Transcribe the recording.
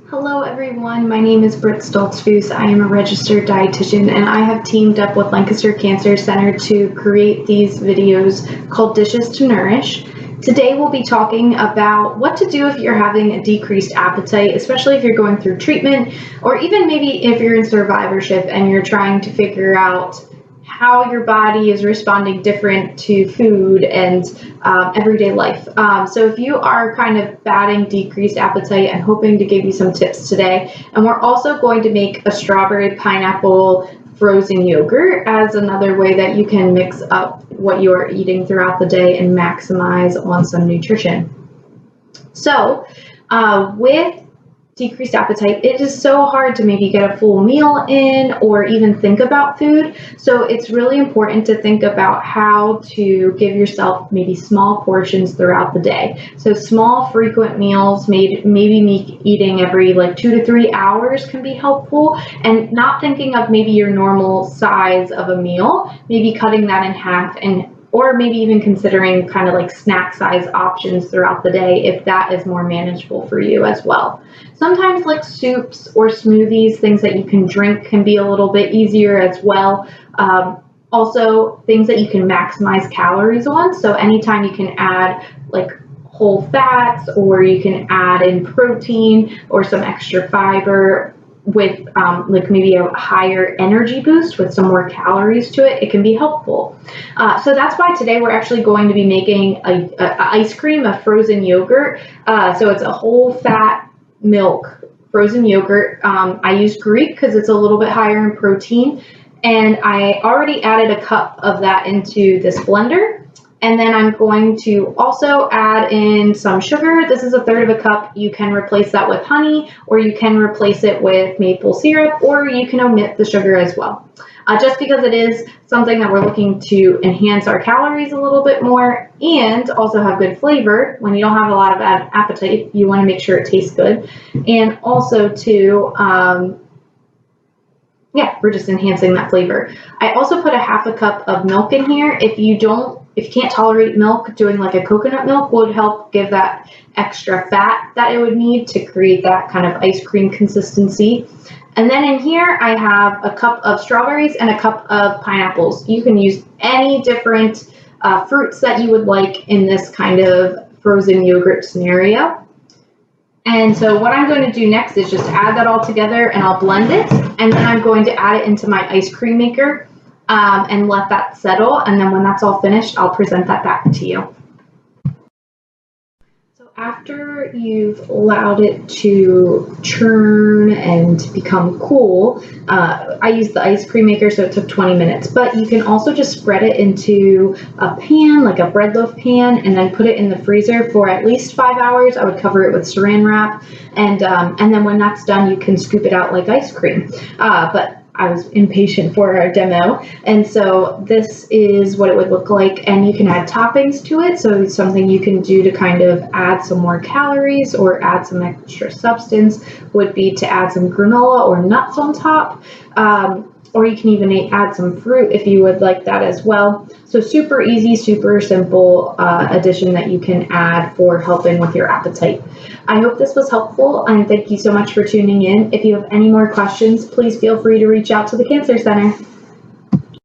Hello everyone, my name is Brittany Stoltzfus. I am a registered dietitian and I have teamed up with Lancaster Cancer Center to create these videos called Dishes to Nourish. Today we'll be talking about what to do if you're having a decreased appetite, especially if you're going through treatment, or even maybe if you're in survivorship and you're trying to figure out how your body is responding different to food and everyday life. So if you are kind of batting decreased appetite, I'm hoping to give you some tips today. And we're also going to make a strawberry pineapple frozen yogurt as another way that you can mix up what you are eating throughout the day and maximize on some nutrition. So with decreased appetite, it is so hard to maybe get a full meal in or even think about food. So it's really important to think about how to give yourself maybe small portions throughout the day. So small frequent meals, maybe eating every 2 to 3 hours can be helpful, and not thinking of maybe your normal size of a meal, maybe cutting that in half or maybe even considering kind of snack size options throughout the day if that is more manageable for you as well. Sometimes soups or smoothies, things that you can drink, can be a little bit easier as well. Also, things that you can maximize calories on. So anytime you can add whole fats, or you can add in protein or some extra fiber with maybe a higher energy boost with some more calories to it, it can be helpful. So that's why today we're actually going to be making a ice cream, a frozen yogurt. So it's a whole fat milk frozen yogurt. I use Greek because it's a little bit higher in protein, and I already added a cup of that into this blender. And then I'm going to also add in some sugar. This is 1/3 of a cup. You can replace that with honey, or you can replace it with maple syrup, or you can omit the sugar as well. Just because it is something that we're looking to enhance our calories a little bit more and also have good flavor. When you don't have a lot of appetite, you want to make sure it tastes good. And also we're just enhancing that flavor. I also put 1/2 cup of milk in here. If you can't tolerate milk, doing a coconut milk would help give that extra fat that it would need to create that kind of ice cream consistency. And then in here, I have a cup of strawberries and a cup of pineapples. You can use any different fruits that you would like in this kind of frozen yogurt scenario. And so what I'm going to do next is just add that all together, and I'll blend it. And then I'm going to add it into my ice cream maker and let that settle. And then when that's all finished, I'll present that back to you. After you've allowed it to churn and become cool, I used the ice cream maker, so it took 20 minutes, but you can also just spread it into a pan, like a bread loaf pan, and then put it in the freezer for at least 5 hours. I would cover it with saran wrap, and then when that's done, you can scoop it out like ice cream. But I was impatient for our demo, and so this is what it would look like, and you can add toppings to it. So it's something you can do to kind of add some more calories or add some extra substance would be to add some granola or nuts on top, or you can even add some fruit if you would like that as well. So super easy, super simple addition that you can add for helping with your appetite. I hope this was helpful, and thank you so much for tuning in. If you have any more questions, please feel free to reach out to the Cancer Center.